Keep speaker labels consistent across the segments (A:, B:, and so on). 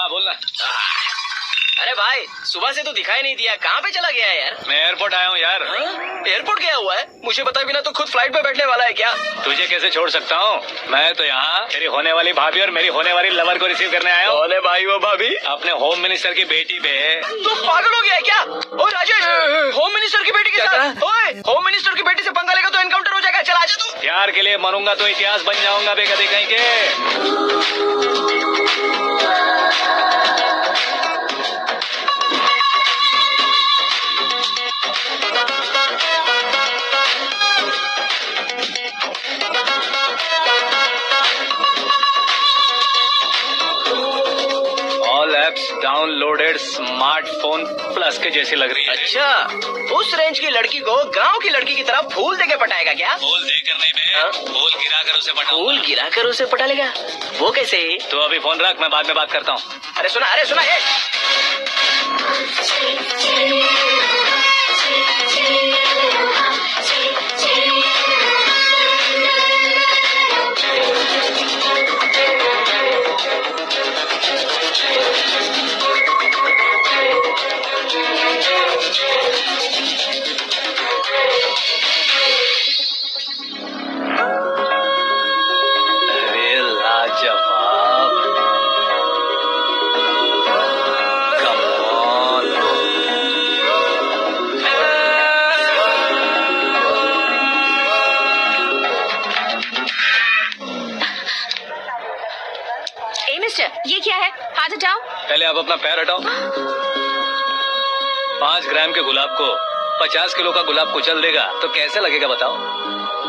A: हाँ बोलना।
B: अरे भाई सुबह से तो दिखाई नहीं दिया, कहाँ पे चला गया है यार?
A: मैं एयरपोर्ट आया हूँ यार।
B: एयरपोर्ट गया हुआ है? मुझे बताए बिना तो खुद फ्लाइट पे बैठने वाला है क्या?
A: तुझे कैसे छोड़ सकता हूँ? मैं तो यहाँ मेरी होने वाली भाभी और मेरी होने वाली लवर को रिसीव करने आया हूँ।
B: कौन है भाई वो भाभी?
A: अपने होम मिनिस्टर की बेटी पे।
B: तो पागल हो गया है क्या? ओ राजेश, होम मिनिस्टर की बेटी के साथ? ओए, होम मिनिस्टर की बेटी से पंगा लेगा तो एनकाउंटर हो जाएगा। चल आजा तू।
A: प्यार के लिए मरूंगा तो इतिहास बन जाऊंगा बेकदे कहीं के। डाउनलोडेड स्मार्टफोन प्लस के जैसी लग रही है।
B: अच्छा, उस रेंज की लड़की को गांव की लड़की की तरह फूल देके पटाएगा क्या?
A: फूल देकर नहीं बे, फूल गिरा कर उसे पटा।
B: फूल गिरा कर उसे पटा लेगा? वो कैसे?
A: तो अभी फोन रख, मैं बाद में बात करता हूँ।
B: अरे सुना ये।
C: ये क्या है? हाथ हटाओ।
A: पहले आप अपना पैर हटाओ। 5 ग्राम के गुलाब को 50 किलो का गुलाब कुचल देगा तो कैसे लगेगा बताओ?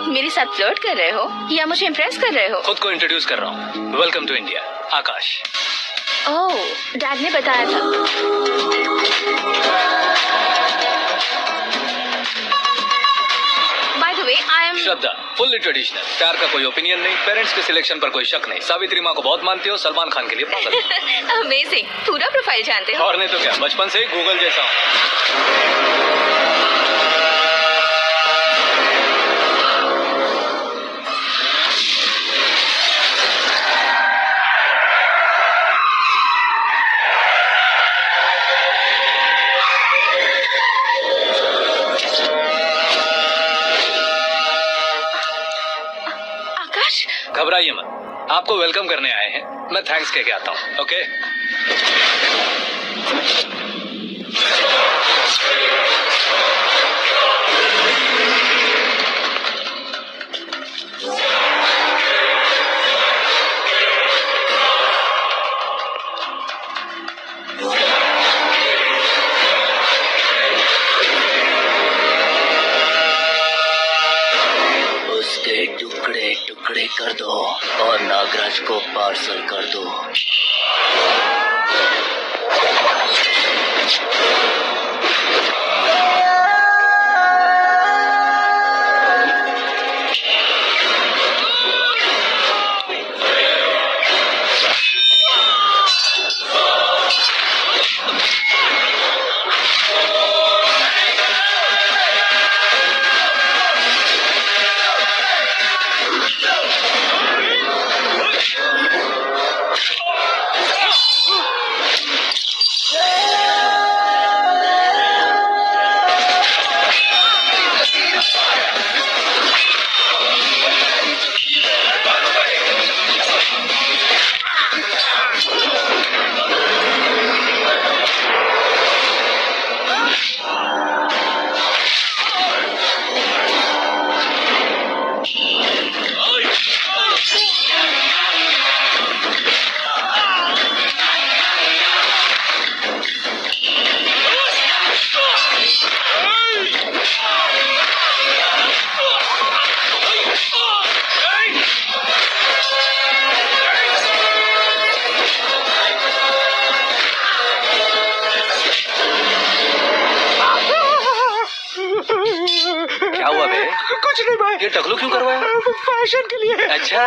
C: मेरे साथ फ्लर्ट कर रहे हो या मुझे इम्प्रेस कर रहे हो?
A: खुद को इंट्रोड्यूस कर रहा हूँ। Welcome to India, Akash.
C: Oh, dad ने बताया था। By the way, I am
A: Shraddha, fully traditional. प्यार का कोई ओपिनियन नहीं, पेरेंट्स के सिलेक्शन पर कोई शक नहीं। सावित्री माँ को बहुत मानती हो, सलमान खान के लिए पागल।
C: अमेजिंग, पूरा प्रोफाइल जानते हो।
A: और नहीं तो क्या, बचपन से ही गूगल जैसा हूँ। घबराइए मत, आपको वेलकम करने आए हैं। मैं थैंक्स कह के आता हूँ। ओके?
B: उसके टुकड़े टुकड़े कर दो और नागराज को पार्सल कर दो।
A: क्या हुआ बे?
B: कुछ नहीं भाई।
A: ये टकलू क्यों करवाया?
B: फैशन के लिए।
A: अच्छा।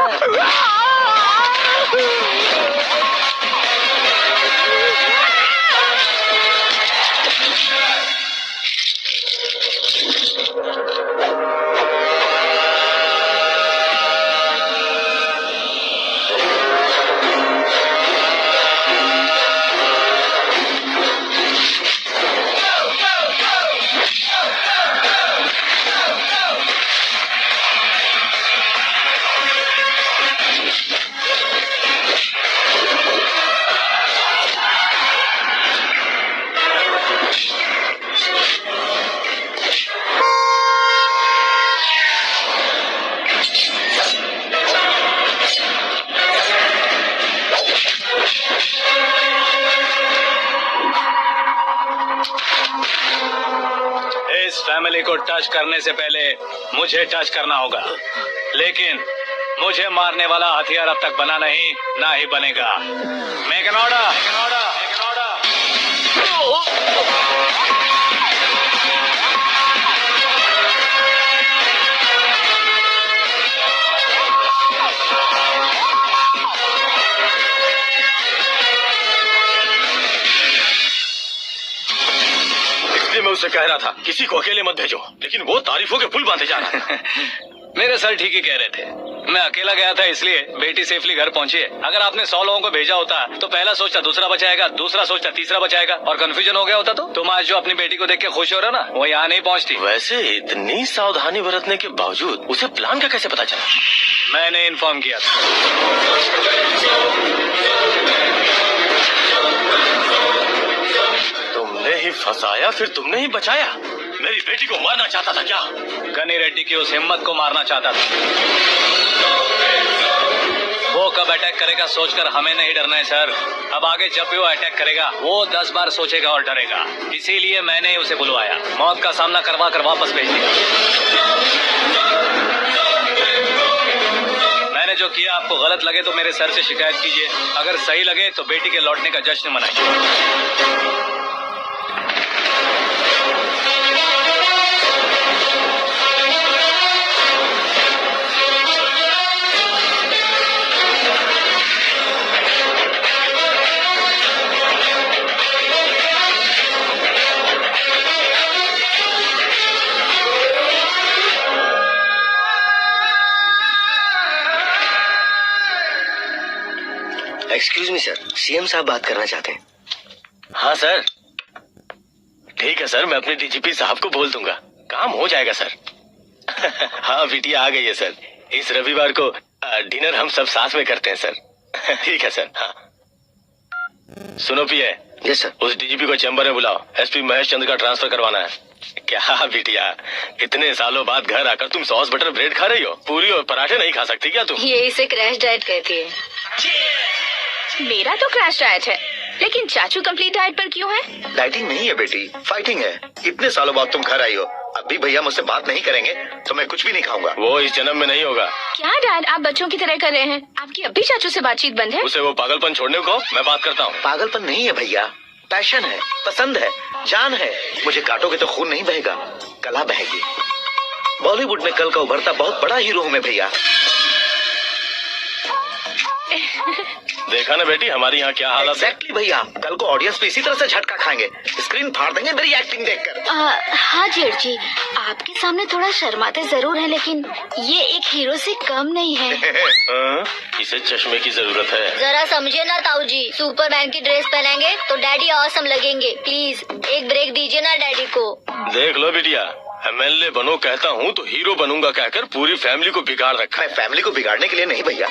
A: फैमिली को टच करने से पहले मुझे टच करना होगा, लेकिन मुझे मारने वाला हथियार अब तक बना नहीं, ना ही बनेगा। Make an order.
D: इसलिए मैं उससे कह रहा था किसी को अकेले मत भेजो, लेकिन वो तारीफों के पुल बांधे जा रहा है।
A: मेरे सर ठीक ही कह रहे थे। मैं अकेला गया था इसलिए बेटी सेफली घर पहुंची है। अगर आपने 100 लोगों को भेजा होता तो पहला सोचता दूसरा बचाएगा, दूसरा सोचता तीसरा बचाएगा, और कंफ्यूजन हो गया होता तो तुम आज जो अपनी बेटी को देख के खुश हो रहे हो ना, वो यहाँ नहीं पहुंचती।
D: वैसे इतनी सावधानी बरतने के बावजूद उसे प्लान का कैसे पता चला?
A: मैंने इन्फॉर्म किया था।
D: तुमने ही फंसाया, फिर तुमने ही बचाया। मेरी बेटी को मारना चाहता था क्या?
A: गनी रेड्डी की उस हिम्मत को मारना चाहता था। वो कब अटैक करेगा सोचकर हमें नहीं डरना है सर। अब आगे जब भी वो अटैक करेगा वो 10 बार सोचेगा और डरेगा। इसीलिए मैंने ही उसे बुलवाया, मौत का सामना करवा कर वापस भेज दिया। मैंने जो किया आपको गलत लगे तो मेरे सर से शिकायत कीजिए, अगर सही लगे तो बेटी के लौटने का जश्न मनाइए।
B: एक्सक्यूज मी सर, सीएम साहब बात करना चाहते हैं।
D: हाँ सर, ठीक है सर, मैं अपने डीजीपी साहब को बोल दूंगा, काम हो जाएगा सर। हाँ बिटिया आ गई है सर। इस रविवार को डिनर हम सब साथ में करते हैं सर। ठीक है सर। हाँ सुनो पिए।
B: Yes sir.
D: उस डीजीपी को चैम्बर में बुलाओ, एसपी महेश चंद्र का ट्रांसफर करवाना है। क्या बिटिया, इतने सालों बाद घर आकर तुम सॉस बटर ब्रेड खा रही हो? पूरी और पराठे नहीं खा सकती क्या तुम?
C: ये इसे क्रैश डाइट कहती है। मेरा तो क्रैश डाइट है, लेकिन चाचू कंप्लीट डाइट पर क्यों है?
E: डाइटिंग नहीं है बेटी, फाइटिंग है। इतने सालों बाद तुम घर आई हो, अब भी भैया मुझसे बात नहीं करेंगे तो मैं कुछ भी नहीं खाऊंगा।
D: वो इस जन्म में नहीं होगा।
C: क्या डैड, आप बच्चों की तरह कर रहे हैं? आपकी अब भी चाचू से बातचीत बंद है?
D: उसे वो पागलपन छोड़ने को मैं बात करता हूँ।
E: पागलपन नहीं है भैया, पैशन है, पसंद है, जान है। मुझे काटोगे तो खून नहीं बहेगा, कला बहेगी। बॉलीवुड में कल का उभरता बहुत बड़ा हीरो हूँ मैं भैया।
D: देखा ना बेटी हमारी यहाँ क्या हालत है।
E: एग्जैक्टली भैया, कल को ऑडियंस पे इसी तरह से झटका खाएंगे, स्क्रीन फाड़ देंगे मेरी एक्टिंग देखकर।
C: हाँ जेठ जी, आपके सामने थोड़ा शर्माते जरूर है, लेकिन ये एक हीरो से कम नहीं है।
D: इसे चश्मे की जरूरत है।
F: जरा समझिए ना ताऊ जी, सुपरमैन की ड्रेस पहनेंगे तो डैडी ऑसम लगेंगे। प्लीज एक ब्रेक दीजिए ना डैडी को।
D: देख लो बिटिया, एमएलए बनो कहता हूँ तो हीरो बनूंगा कहकर पूरी फैमिली को बिगाड़ रखा है।
E: मैं फैमिली को बिगाड़ने के लिए नहीं भैया,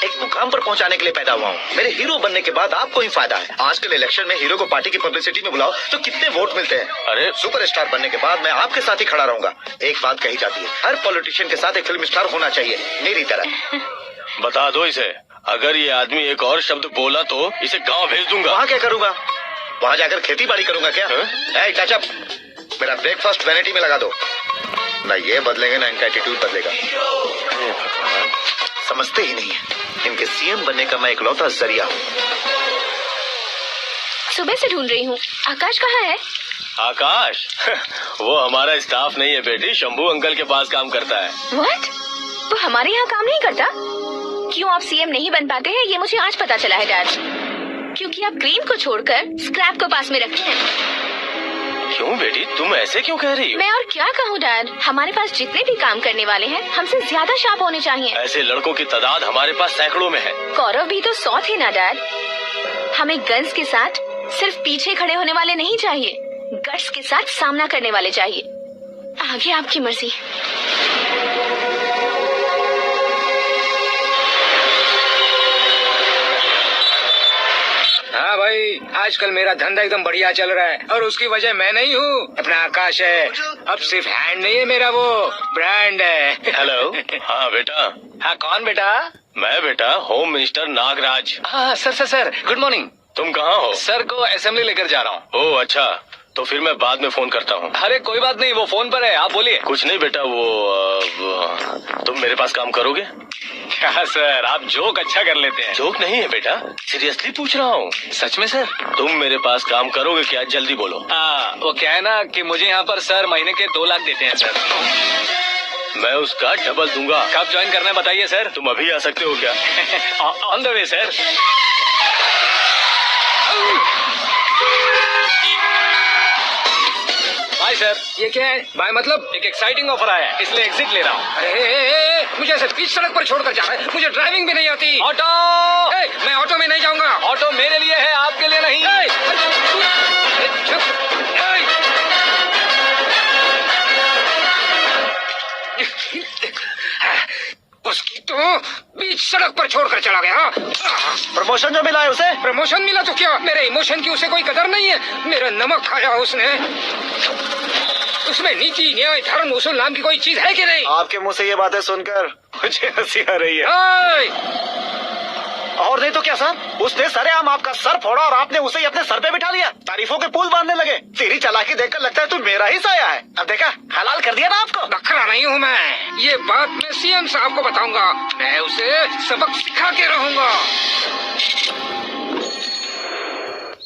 E: एक मुकाम पर पहुंचाने के लिए पैदा हुआ हूँ। मेरे हीरो बनने के बाद आपको ही फायदा है। आजकल इलेक्शन में हीरो को पार्टी की पब्लिसिटी में बुलाओ तो कितने वोट मिलते हैं।
D: अरे
E: सुपरस्टार बनने के बाद मैं आपके साथ ही खड़ा रहूंगा। एक बात कही जाती है, हर पॉलिटिशियन के साथ एक फिल्म स्टार होना चाहिए, मेरी तरह।
D: बता दो इसे, अगर ये आदमी एक और शब्द बोला तो इसे गाँव भेज दूंगा।
E: वहाँ क्या करूंगा? वहाँ जाकर खेती बाड़ी करूंगा क्या? टचअप, मेरा ब्रेकफास्ट वैनिटी में लगा दो। ना ये बदलेंगे ना इनका एटीट्यूड बदलेगा। समझते ही नहीं है, इनके सीएम बनने का मैं इकलौता जरिया हूँ।
C: सुबह से ढूंढ रही हूँ, आकाश कहाँ है?
D: आकाश वो हमारा स्टाफ नहीं है बेटी, शंभू अंकल के पास काम करता है।
C: व्हाट? वो हमारे यहाँ काम नहीं करता? क्यों आप सीएम नहीं बन पाते हैं ये मुझे आज पता चला है डैड। क्योंकि आप ग्रीन को छोड़कर स्क्रैप को पास में रखते हैं।
D: क्यों बेटी, तुम ऐसे क्यों कह रही हो?
C: मैं और क्या कहूँ डैड, हमारे पास जितने भी काम करने वाले हैं हमसे ज्यादा शार्प होने चाहिए।
D: ऐसे लड़कों की तादाद हमारे पास सैकड़ों में है।
C: गौरव भी तो 100 थे ना डैड। हमें गन्स के साथ सिर्फ पीछे खड़े होने वाले नहीं चाहिए, गट्स के साथ सामना करने वाले चाहिए। आगे आपकी मर्जी।
B: हाँ भाई, आजकल मेरा धंधा एकदम बढ़िया चल रहा है और उसकी वजह मैं नहीं हूँ, अपना आकाश है। अब सिर्फ हैंड नहीं है मेरा, वो ब्रांड है।
D: हेलो। हाँ बेटा।
B: हाँ कौन बेटा?
D: मैं बेटा होम मिनिस्टर नागराज।
A: हाँ सर, गुड मॉर्निंग।
D: तुम कहाँ हो?
A: सर को असेंबली लेकर जा रहा हूँ।
D: ओह अच्छा, तो फिर मैं बाद में फोन करता हूँ।
A: अरे कोई बात नहीं, वो फोन पर है, आप बोलिए।
D: कुछ नहीं बेटा, तुम मेरे पास काम करोगे?
A: क्या सर, आप जोक अच्छा कर लेते हैं।
D: जोक नहीं है बेटा, सीरियसली पूछ रहा हूँ।
A: सच में सर?
D: तुम मेरे पास काम करोगे क्या? जल्दी बोलो।
A: वो क्या है ना कि मुझे यहाँ पर सर महीने के 2 लाख देते हैं सर।
D: मैं उसका डबल दूंगा।
A: कब ज्वाइन करना है बताइए सर।
D: तुम अभी आ सकते हो क्या?
A: On the way sir. Bye sir.
B: ये क्या है भाई? मतलब
A: एक एक्साइटिंग ऑफर आया है, इसलिए एग्जिट ले रहा हूँ।
B: अरे मुझे ऐसे बीच सड़क पर छोड़कर जा रहा है, मुझे ड्राइविंग भी नहीं आती।
A: ऑटो!
B: मैं ऑटो में नहीं जाऊंगा।
A: ऑटो मेरे लिए है, आपके लिए नहीं।
B: उसकी तो बीच सड़क पर छोड़कर चला गया।
E: प्रमोशन जो मिला है उसे?
B: प्रमोशन मिला तो क्या, मेरे इमोशन की उसे कोई कदर नहीं है। मेरा नमक खाया उसने। उसमें नीति न्याय धर्म उसूल नाम की कोई चीज है कि नहीं?
E: आपके मुंह से ये बातें सुनकर मुझे हंसी आ रही है।
B: ओए!
E: और नहीं तो क्या सर, उसने सरेआम आपका सर फोड़ा और आपने उसे ही अपने सर पे बिठा लिया। तारीफों के पुल बांधने लगे। तेरी चालाकी देखकर लगता है तू मेरा ही साया है। अब देखा, हलाल कर दिया ना आपको।
B: बकरा नहीं हूँ मैं। ये बात मैं सीएम साहब को बताऊंगा। मैं उसे सबक सिखा के रहूंगा।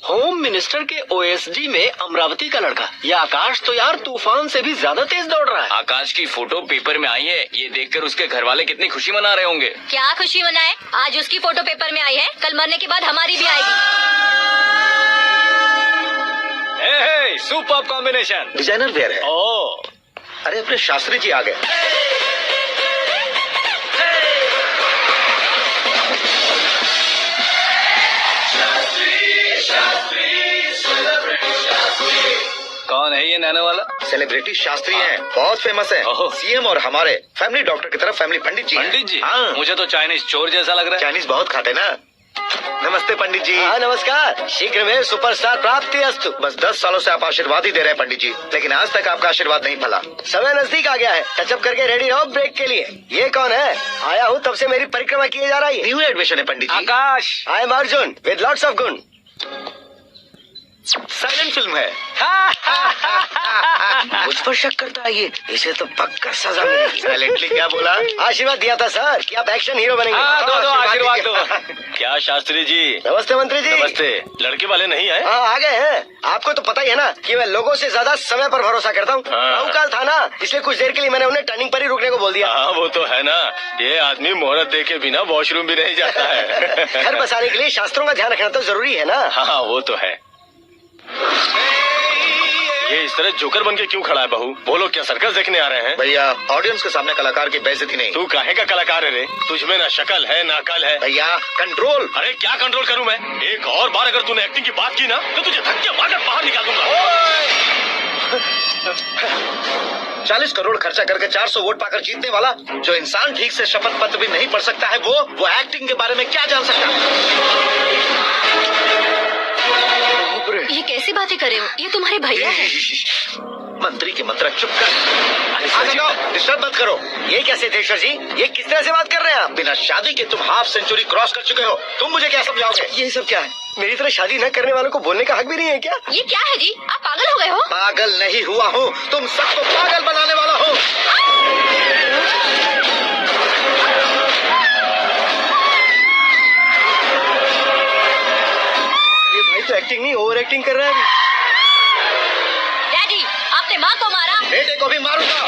G: होम मिनिस्टर के ओएसडी में अमरावती का लड़का, ये आकाश तो यार तूफान से भी ज्यादा तेज दौड़ रहा है।
A: आकाश की फोटो पेपर में आई है, ये देखकर उसके घर वाले कितनी खुशी मना रहे होंगे।
F: क्या खुशी मनाए? आज उसकी फोटो पेपर में आई है, कल मरने के बाद हमारी भी आएगी।
A: Super combination.
E: डिजाइनर वेयर है।
A: ओह,
E: अरे अपने शास्त्री जी आ गए।
A: कौन है ये नैनो वाला?
E: सेलिब्रिटी शास्त्री हैं, बहुत फेमस हैं।
A: ओहो।
E: सीएम और हमारे फैमिली डॉक्टर की तरफ फैमिली पंडित जी हैं।
A: पंडित जी?
E: हाँ।
A: मुझे तो चाइनीज चोर जैसा लग रहा है।
E: चाइनीज बहुत खाते ना। नमस्ते पंडित जी।
G: हाँ नमस्कार, शीघ्र में सुपरस्टार प्राप्ति अस्तु।
E: बस 10 सालों से आप आशीर्वाद ही दे रहे हैं पंडित जी, लेकिन आज तक आपका आशीर्वाद नहीं फला।
G: समय नजदीक आ गया है, टचअप करके रेडी रहो ब्रेक के लिए। ये कौन है? आया हूँ तब से मेरी परिक्रमा किए जा रही है।
E: न्यू एडमिशन है Pandit ji.
A: Aakash.
G: I am Arjun with lots of गुण।
E: साइलेंट फिल्म है।
G: मुझ पर शक करता है ये, इसे तो पक्का सजा मिलेगी।
E: साइलेंटली क्या बोला?
G: आशीर्वाद दिया था सर कि आप एक्शन हीरो बनेंगे।
A: हाँ, दो आशीर्वाद दो।
D: क्या शास्त्री जी?
G: नमस्ते मंत्री जी।
D: नमस्ते। लड़के वाले नहीं आए?
G: हाँ आ गए हैं। आपको तो पता ही है ना कि मैं लोगों से ज्यादा समय पर भरोसा करता हूँ।
D: हाँ।
G: राहु काल था ना, इसलिए कुछ देर के लिए मैंने उन्हें टर्निंग पर ही रुकने को बोल दिया।
D: हाँ वो तो है ना, ये आदमी मोहरत दे के बिना वॉशरूम भी नहीं जाता है।
G: घर बसाने के लिए शास्त्रों का ध्यान रखना तो जरूरी है ना।
D: हाँ वो तो है। ये इस तरह जोकर बन के क्यों खड़ा है बहू? वो लोग क्या सर्कस देखने आ रहे हैं?
E: भैया ऑडियंस के सामने कलाकार की बेइज्जती नहीं।
D: तू काहे का कलाकार है रे? तुझमें ना शक्ल है ना अकल है।
E: भैया कंट्रोल।
D: अरे क्या कंट्रोल करूं मैं? एक और बार अगर तूने एक्टिंग की बात की ना तो तुझे धक्के मारकर बाहर निकाल दूंगा।
E: 40 करोड़ खर्चा करके 400 वोट पाकर जीतने वाला जो इंसान ठीक से शपथ पत्र भी नहीं पढ़ सकता है, वो एक्टिंग के बारे में क्या जान सकता है?
C: ये कैसी बातें कर रहे हो? ये तुम्हारे भैया है।
E: मंत्री की मंत्रा चुप कर। डिस्टर्ब मत करो।
G: ये क्या सिद्धेश्वर जी, ये किस तरह से बात कर रहे हैं आप?
E: बिना शादी के तुम हाफ सेंचुरी क्रॉस कर चुके हो, तुम मुझे क्या समझाओगे?
G: ये सब क्या है? मेरी तरह शादी न करने वालों को बोलने का हक भी नहीं है क्या?
C: ये क्या है जी? आप पागल हो गए हो?
E: पागल नहीं हुआ हूँ, तुम सबको पागल बनाने वाला हो।
G: ये भाई तो एक्टिंग नहीं ओवर एक्टिंग कर रहा है।
F: डैडी, आपने माँ को मारा।
E: बेटे को भी मारूंगा।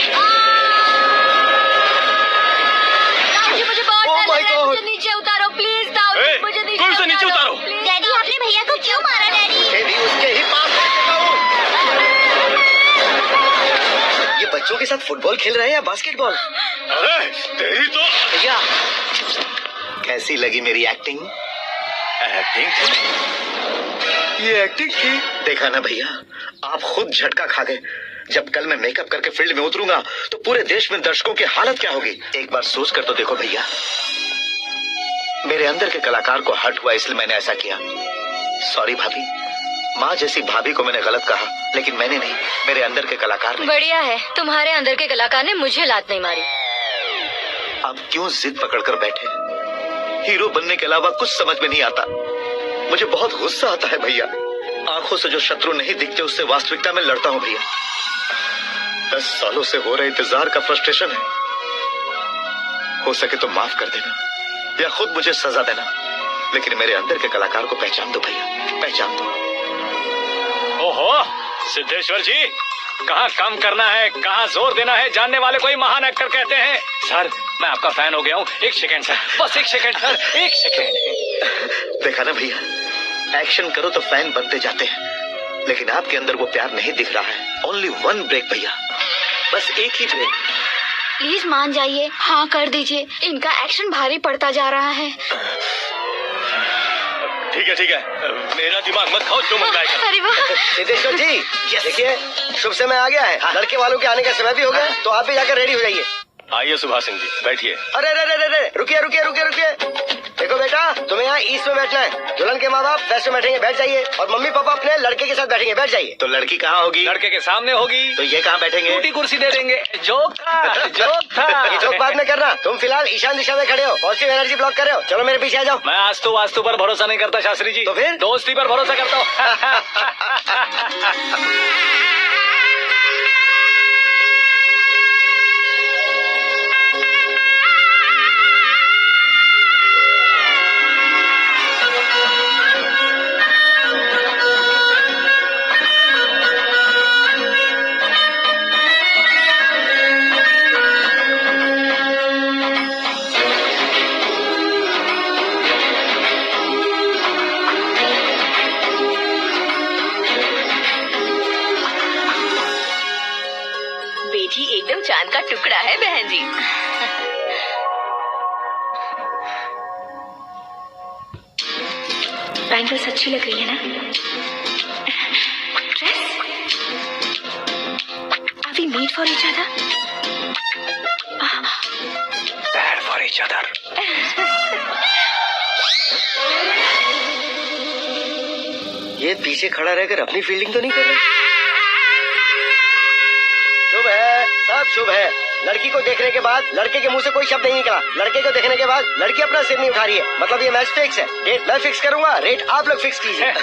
F: ताऊजी, मुझे बहुत
G: Oh
F: डर
G: my
F: लग रहा है,
G: God.
F: मुझे नीचे उतारो प्लीज। ताऊजी,
D: ए,
F: मुझे
D: कोई उसे नीचे उतारो।
F: डैडी, आपने भैया को क्यों मारा? डैडी,
E: मैं भी उसके ही पास बैठेगा हूँ।
G: ये बच्चों के साथ फुटबॉल खेल रहे हैं या बास्केटबॉल?
D: अरे तेरी तो
E: भैया कैसी लगी मेरी एक्टिंग?
G: ये एक्टिंग थी।
E: देखा ना भैया, आप खुद झटका खा गए। जब कल मैं मेकअप करके फील्ड में उतरूंगा तो पूरे देश में दर्शकों की हालत क्या होगी? एक बार सोच कर तो देखो भैया। मेरे अंदर के कलाकार को हर्ट हुआ इसलिए मैंने ऐसा किया। सॉरी भाभी। माँ जैसी भाभी को मैंने गलत कहा, लेकिन मैंने नहीं, मेरे अंदर के कलाकार ने।
F: बढ़िया है, तुम्हारे अंदर के कलाकार ने मुझे लात नहीं मारी।
E: अब क्यों जिद पकड़कर बैठे? हीरो बनने के अलावा कुछ समझ में नहीं आता। मुझे बहुत गुस्सा आता है भैया। आंखों से जो शत्रु नहीं दिखते उससे वास्तविकता में लड़ता हूँ भैया। 10 सालों से हो रहे इंतजार का फ्रस्ट्रेशन है। हो सके तो माफ कर देना या खुद मुझे सजा देना, लेकिन मेरे अंदर के कलाकार को पहचान दो भैया, पहचान दो।
A: ओहो सिद्धेश्वर जी, कहाँ कम करना है कहाँ जोर देना है जानने वाले को ही महान एक्टर कहते हैं। सर मैं आपका फैन हो गया हूँ। 1 सेकेंड सर, बस 1 सेकेंड सर, 1 सेकेंड।
E: देखा ना भैया, एक्शन करो तो फैन बनते जाते हैं, लेकिन आपके अंदर वो प्यार नहीं दिख रहा है। ओनली 1 ब्रेक भैया, बस एक ही ब्रेक।
F: प्लीज मान जाइए, हाँ कर दीजिए। इनका एक्शन भारी पड़ता जा रहा है।
D: ठीक है, मेरा दिमाग मत खाओ, जो मन आएगा।
F: अरे वाह।
H: सिद्धेश्वर जी देखिए, शुभ समय आ गया है। लड़के वालों के आने का समय भी हो गया, तो आप भी जाकर रेडी हो जाइए।
D: आइए सुभाष सिंह जी, बैठिए।
H: अरे रुकिए। देखो बेटा, तुम्हें यहाँ ईस्ट में बैठना है। दुल्हन के माँ बाप वेस्ट में बैठेंगे, बैठ जाइए। और मम्मी पापा अपने लड़के के साथ बैठेंगे, बैठ जाइए।
E: तो लड़की कहाँ होगी?
A: लड़के के सामने होगी।
E: तो ये कहाँ बैठेंगे?
A: टूटी कुर्सी दे देंगे। जोक था।
H: ये जोक बाद में करना। तुम फिलहाल ईशान दिशा में खड़े हो, पॉजिटिव एनर्जी ब्लॉक कर रहे हो। चलो मेरे पीछे आ जाओ।
A: मैं वास्तु पर भरोसा नहीं करता शास्त्री जी।
H: तो फिर?
A: दोस्ती पर भरोसा करता हूँ।
C: बेटी एकदम चांद का टुकड़ा है बहन जी। बैंगल्स अच्छी लग रही है ना? Dress? Are we made for each other?
B: Bad for each other.
H: ये पीछे खड़ा रहकर अपनी फील्डिंग तो नहीं कर रहा? शुभ है, सब शुभ है। लड़की को देखने के बाद लड़के के मुंह से कोई शब्द नहीं निकला। लड़के को देखने के बाद लड़की अपना सिर नहीं उठा रही है। मतलब ये मैच फिक्स है। डेट मैं फिक्स करूंगा, रेट आप लोग फिक्स कीजिए।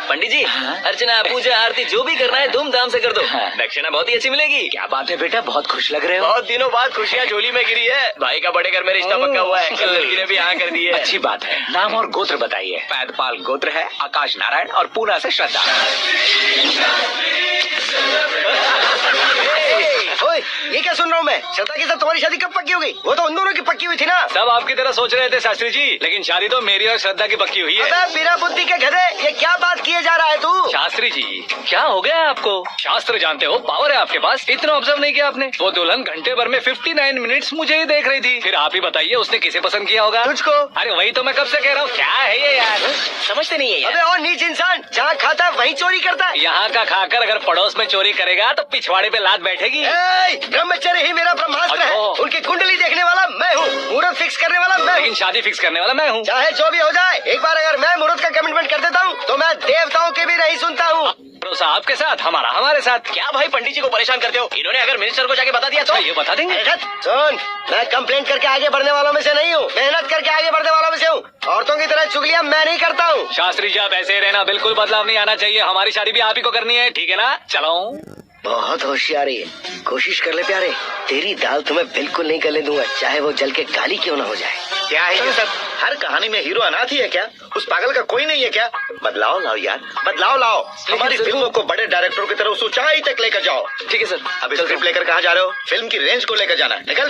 G: पंडित जी, अर्चना पूजा आरती जो भी करना है धूमधाम से कर दो। दक्षिणा बहुत ही अच्छी मिलेगी।
B: क्या बात है बेटा, बहुत खुश लग रहे हो।
G: बहुत दिनों बाद खुशियाँ झोली में गिरी है। भाई का बड़े घर में रिश्ता पक्का हुआ है। कल लड़की ने भी हाँ कर दी है।
B: अच्छी बात है। नाम और गोत्र बताइए। पैदपाल गोत्र है, आकाश नारायण और पूना से श्रद्धा।
H: ओए, ये क्या सुन रहा हूँ मैं? श्रद्धा के साथ तुम्हारी शादी कब पक्की हो गई? वो तो उन दोनों की पक्की हुई थी ना।
A: सब आपकी तरह सोच रहे थे शास्त्री जी, लेकिन शादी तो मेरी और श्रद्धा की पक्की हुई है।
H: अबे बिना बुद्धि के गधे, ये क्या बात किए जा रहा है तू?
A: शास्त्री जी क्या हो गया आपको? शास्त्र जानते हो, पावर है आपके पास। इतना ऑब्जर्व नहीं किया आपने? वो दुल्हन घंटे भर में 59 मिनट्स मुझे ही देख रही थी। फिर आप ही बताइए उसने किसे पसंद किया होगा?
H: तुझको।
A: अरे वही तो मैं कब से कह रहा हूँ। क्या है ये यार,
G: समझते नहीं है यार।
H: अबे और नीच इंसान, जहाँ खाता है वहीं चोरी करता है।
A: यहाँ का खाकर अगर पड़ोस में चोरी करेगा तो पिछवाड़े पे लात बैठेगी।
H: ब्रह्मचर्य ही मेरा ब्रह्मास्त्र है।
A: अच्छा।
H: उनकी कुंडली देखने वाला मैं हूँ, मुहूर्त फिक्स करने वाला मैं हूँ।
A: लेकिन शादी फिक्स करने वाला मैं हूँ।
H: चाहे जो भी हो जाए, एक बार अगर मैं मुहूर्त का कमिटमेंट कर देता हूँ तो मैं देवताओं के भी नहीं सुनता हूँ।
A: भरोसा आपके साथ, हमारा हमारे साथ।
G: क्या भाई पंडित जी को परेशान करते हो? इन्होंने अगर मिनिस्टर को जाके बता दिया तो?
A: ये बता देंगे।
H: सुन, मैं कंप्लेंट करके आगे बढ़ने वालों में से नहीं हूँ, मेहनत करके आगे बढ़ने वालों में से हूँ। औरतों की तरह चुगलियाँ मैं नहीं करता हूँ।
A: शास्त्री जी आप ऐसे ही रहना, बिल्कुल बदलाव नहीं आना चाहिए। हमारी शादी भी आप ही को करनी है, ठीक है ना? चलो।
H: बहुत होशियारी है, कोशिश कर ले प्यारे। तेरी दाल तुम्हें बिल्कुल नहीं गले दूंगा, चाहे वो जल के काली क्यों न हो जाए।
E: क्या है ये सब? हर कहानी में हीरो अनाथ ही है क्या? उस पागल का कोई नहीं है क्या? बदलाव लाओ यार, बदलाव लाओ। हमारी फिल्मों को बड़े डायरेक्टरों की तरह उस ऊंचाई तक लेकर जाओ।
G: ठीक है सर।
E: अब स्क्रिप्ट लेकर कहाँ जा रहे हो? फिल्म की रेंज को लेकर जाना है। निकल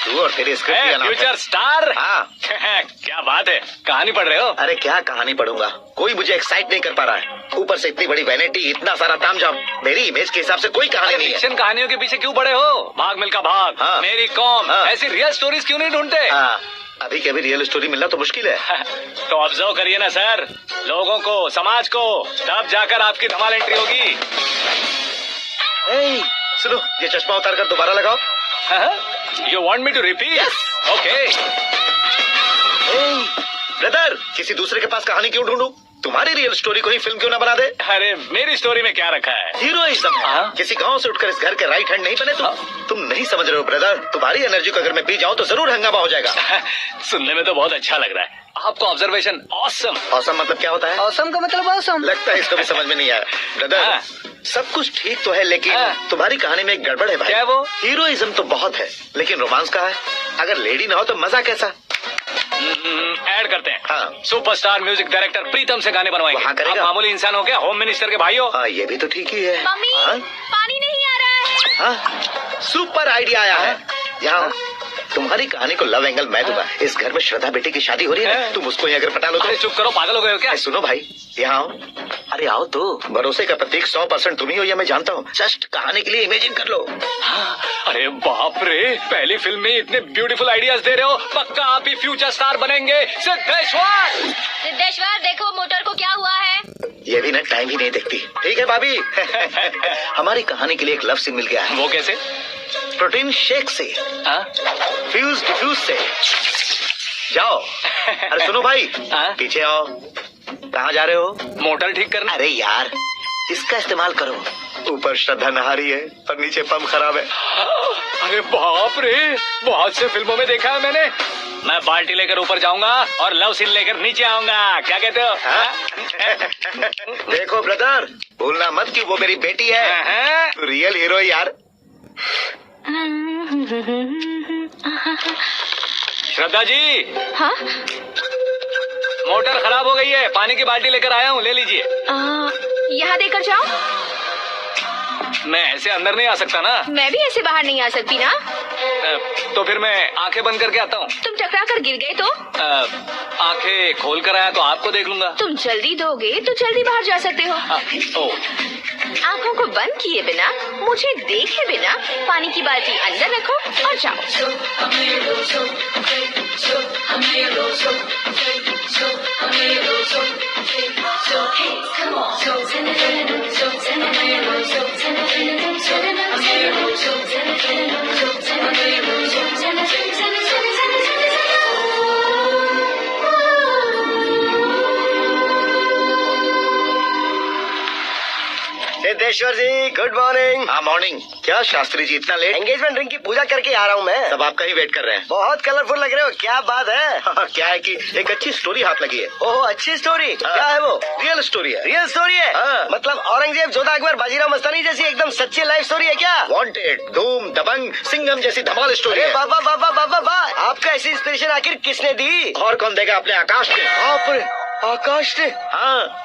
E: तू और तेरे स्क्रिप्ट का नाम है।
A: Future star.
E: हाँ।
A: क्या बात है, कहानी पढ़ रहे हो?
E: अरे क्या कहानी पढ़ूंगा, कोई मुझे एक्साइट नहीं कर पा रहा है। ऊपर से इतनी बड़ी वैनिटी, इतना सारा तामझाम, मेरी इमेज के हिसाब से कोई कहानी नहीं है।
A: फिक्शन कहानियों के पीछे क्यों पड़े हो? भाग मिल्खा भाग,
E: हाँ।
A: मेरी कॉम,
E: हाँ।
A: ऐसी रियल स्टोरीज क्यों नहीं ढूंढते?
E: हाँ, अभी के अभी रियल स्टोरी मिलना तो मुश्किल है।
A: तो ऑब्जर्व करिए ना सर, लोगों को, समाज को, तब जाकर आपकी धमाल एंट्री होगी।
E: सुनो, ये चश्मा उतार कर दोबारा लगाओ।
A: You want me to repeat? Okay.
E: Brother, किसी दूसरे के पास कहानी क्यों ढूंढूं? तुम्हारी रियल स्टोरी को ही फिल्म क्यों ना बना दे?
A: अरे मेरी स्टोरी में क्या रखा है?
E: हीरोइज्म।
A: हाँ?
E: किसी गांव से उठकर इस घर के राइट हैंड नहीं बने तुम नहीं समझ रहे हो ब्रदर। तुम्हारी एनर्जी को अगर मैं पी जाऊं तो जरूर हंगामा हो जाएगा।
A: सुनने में तो बहुत अच्छा लग रहा है, आपका ऑब्जर्वेशन ऑसम।
E: औसम मतलब क्या होता है?
H: औसम का मतलब औसम।
E: लगता है इसको भी समझ में नहीं आया। ब्रदर,
A: हाँ।
E: सब कुछ ठीक तो है, लेकिन
A: हाँ।
E: तुम्हारी कहानी में एक गड़बड़ है भाई।
A: क्या है वो?
E: हीरोइज्म तो बहुत है, लेकिन रोमांस कहाँ है? अगर लेडी ना हो तो मजा कैसा?
A: ऐड करते हैं।
E: हाँ।
A: सुपरस्टार म्यूजिक डायरेक्टर प्रीतम से गाने बनवाएंगे।
E: वहाँ करेगा?
A: आप मामूली इंसान हो क्या? होम मिनिस्टर के भाई हो।
E: हाँ, ये भी तो ठीक ही है।
C: मम्मी
E: हाँ?
C: पानी नहीं आ रहा है।
E: हाँ? सुपर आइडिया आया है। यहाँ तुम्हारी कहानी को लव एंगल मैं दूंगा। इस घर में श्रद्धा बेटी की शादी हो रही है ना, तुम उसको ही अगर पटा लो तो।
A: अरे चुप करो, पागल हो गए हो क्या?
E: सुनो भाई, यहाँ आओ। अरे आओ तो। भरोसे का प्रतीक 100% तुम ही हो, यह मैं जानता हूँ। जस्ट कहानी के लिए इमेजिन कर लो।
A: अरे बाप रे, पहली फिल्म में इतने ब्यूटीफुल आइडियाज दे रहे हो। पक्का आप ही फ्यूचर स्टार बनेंगे। सिद्धेश्वर,
F: सिद्धेश्वर देखो मोटर को क्या हुआ है।
E: ये भी ना टाइम ही नहीं देखती। ठीक है भाभी। हमारी कहानी के लिए एक लव सीन मिल गया है।
A: वो कैसे?
E: प्रोटीन शेक से,
A: हाँ?
E: फ्यूज डिफ्यूज से। जाओ। अरे सुनो भाई,
A: हाँ?
E: पीछे आओ। कहाँ जा रहे हो?
A: मोटर ठीक करना।
E: अरे यार, इसका इस्तेमाल करो। ऊपर श्रद्धा नहा रही है और नीचे पंप खराब है।
A: अरे बाप रे, बहुत से फिल्मों में देखा है मैंने। मैं बाल्टी लेकर ऊपर जाऊंगा और लव सीन लेकर नीचे आऊंगा। क्या कहते हो?
E: हाँ? देखो ब्रदर, भूलना मत कि वो मेरी बेटी है। रियल हीरो यार।
A: श्रद्धा जी,
C: हाँ?
A: मोटर खराब हो गई है, पानी की बाल्टी लेकर आया हूँ, ले लीजिए।
C: यहाँ देकर जाओ।
A: मैं ऐसे अंदर नहीं आ सकता ना।
C: मैं भी ऐसे बाहर नहीं आ सकती ना।
A: तो फिर मैं आंखें बंद करके आता हूँ।
C: तुम टकरा कर गिर गए तो?
A: आंखें खोल कर आया तो आपको देख लूंगा।
C: तुम जल्दी दोगे तो जल्दी बाहर जा सकते हो।
A: ओ,
C: आंखों को बंद किए बिना, मुझे देखे बिना पानी की बाल्टी अंदर रखो और जाओ।
H: सिद्धेश्वर जी गुड मॉर्निंग।
E: हाँ मॉर्निंग। क्या शास्त्री जी इतना लेट?
H: एंगेजमेंट रिंग की पूजा करके आ रहा हूँ मैं।
E: सब आपका ही वेट कर रहे हैं।
H: बहुत कलरफुल लग रहे हो, क्या बात है?
E: हाँ, क्या है कि एक अच्छी स्टोरी हाथ लगी है।
H: ओह अच्छी स्टोरी। क्या है वो?
E: रियल स्टोरी है।
H: रियल स्टोरी है?
E: हाँ।
H: मतलब औरंगजेब, जोधा अकबर, बाजीराव मस्तानी जैसी एकदम सच्ची लाइफ स्टोरी है क्या?
E: वांटेड, धूम, दबंग, सिंघम जैसी धमाल स्टोरी
H: अरे
E: है।
H: बाबा बाबा बाबा वाह, आपका ऐसी इंस्पिरेशन आखिर किसने दी?
E: और कौन देगा अपने आकाश के?
H: बाप रे, आकाश ने।
E: हाँ,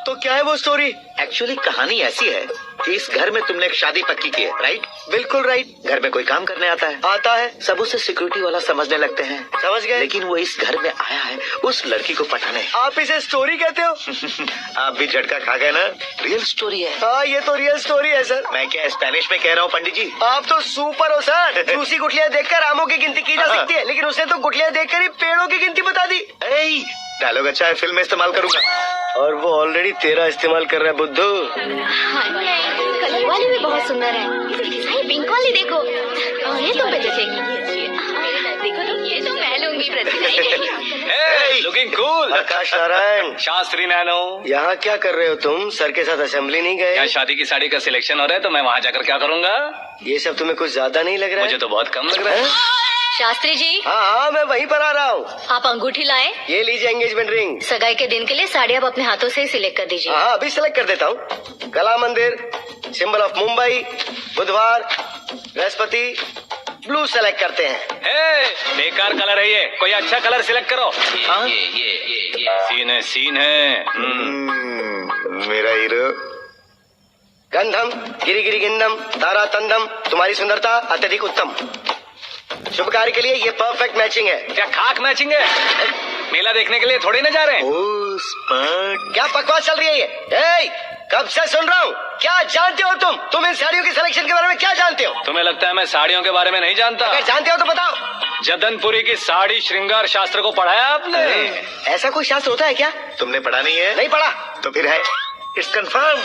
H: तो क्या है वो स्टोरी?
E: एक्चुअली कहानी ऐसी है कि इस घर में तुमने एक शादी पक्की की है, राइट?
H: बिल्कुल राइट।
E: घर में कोई काम करने आता है,
H: आता है,
E: सब उसे सिक्योरिटी वाला समझने लगते हैं।
H: समझ गए।
E: लेकिन वो इस घर में आया है उस लड़की को पटाने।
H: आप इसे स्टोरी कहते हो?
E: आप भी झटका खा गए ना। रियल स्टोरी है।
H: हाँ ये तो रियल स्टोरी है सर।
E: मैं क्या स्पेनिश में कह रहा हूँ पंडित जी?
H: आप तो सुपर हो सर। दूसरी गुठलियाँ देखकर आमों की गिनती की जा सकती है, लेकिन उसने तो गुठलियाँ देखकर ही पेड़ों की गिनती बता दी।
E: डायलॉग अच्छा है, फिल्म में इस्तेमाल करूंगा।
H: और वो ऑलरेडी तेरा इस्तेमाल कर रहा है बुद्धू।
F: कलर वाली भी बहुत सुंदर है। पिंक वाली देखो, ये तुम पे जचेगी।
C: देखो तो ये तो मैं लूंगी प्रति।
A: Looking cool.
H: आकाश नारायण,
A: शास्त्री नैनो,
H: यहाँ क्या कर रहे हो तुम? सर के साथ असेंबली नहीं गए?
A: यहाँ शादी की साड़ी का सिलेक्शन हो रहा है तो मैं वहाँ जाकर क्या करूँगा?
H: ये सब तुम्हें कुछ ज्यादा नहीं लग रहा
A: मुझे
H: है?
A: तो बहुत कम लग रहा है।
F: शास्त्री जी
H: हाँ हाँ मैं वहीं पर आ रहा हूँ।
F: आप अंगूठी लाए।
H: ये लीजिए एंगेजमेंट रिंग।
F: सगाई के दिन के लिए साड़ी आप अपने हाथों से ही सिलेक्ट कर दीजिए।
H: हाँ अभी सिलेक्ट कर देता हूँ। कला मंदिर, सिंबल ऑफ मुंबई, बुधवार, बृहस्पति, ब्लू सेलेक्ट करते हैं।
A: बेकार कलर है ये, कोई अच्छा कलर सिलेक्ट करो। ये सीन है, सीन है।
E: मेरा हीरो।
H: गंधम गिरी गिरी गिंदम तारा तंदम, तुम्हारी सुंदरता अत्यधिक उत्तम। शुभ कार्य के लिए ये परफेक्ट मैचिंग है।
A: क्या खाक मैचिंग है? मेला देखने के लिए थोड़ी ना जा रहे हैं।
E: Oh smart.
H: क्या बकवास चल रही है ये? ए, कब से सुन रहा हूँ। क्या जानते हो तुम इन साड़ियों की सिलेक्शन के बारे में क्या जानते हो?
A: तुम्हें लगता है मैं साड़ियों के बारे में नहीं जानता?
H: अगर जानते हो तो बताओ।
A: जदनपुरी की साड़ी श्रृंगार शास्त्र को पढ़ाया आपने?
H: ऐसा कोई शास्त्र होता है क्या?
E: तुमने पढ़ा नहीं है?
H: नहीं पढ़ा।
E: तो फिर है, इट्स कंफर्म।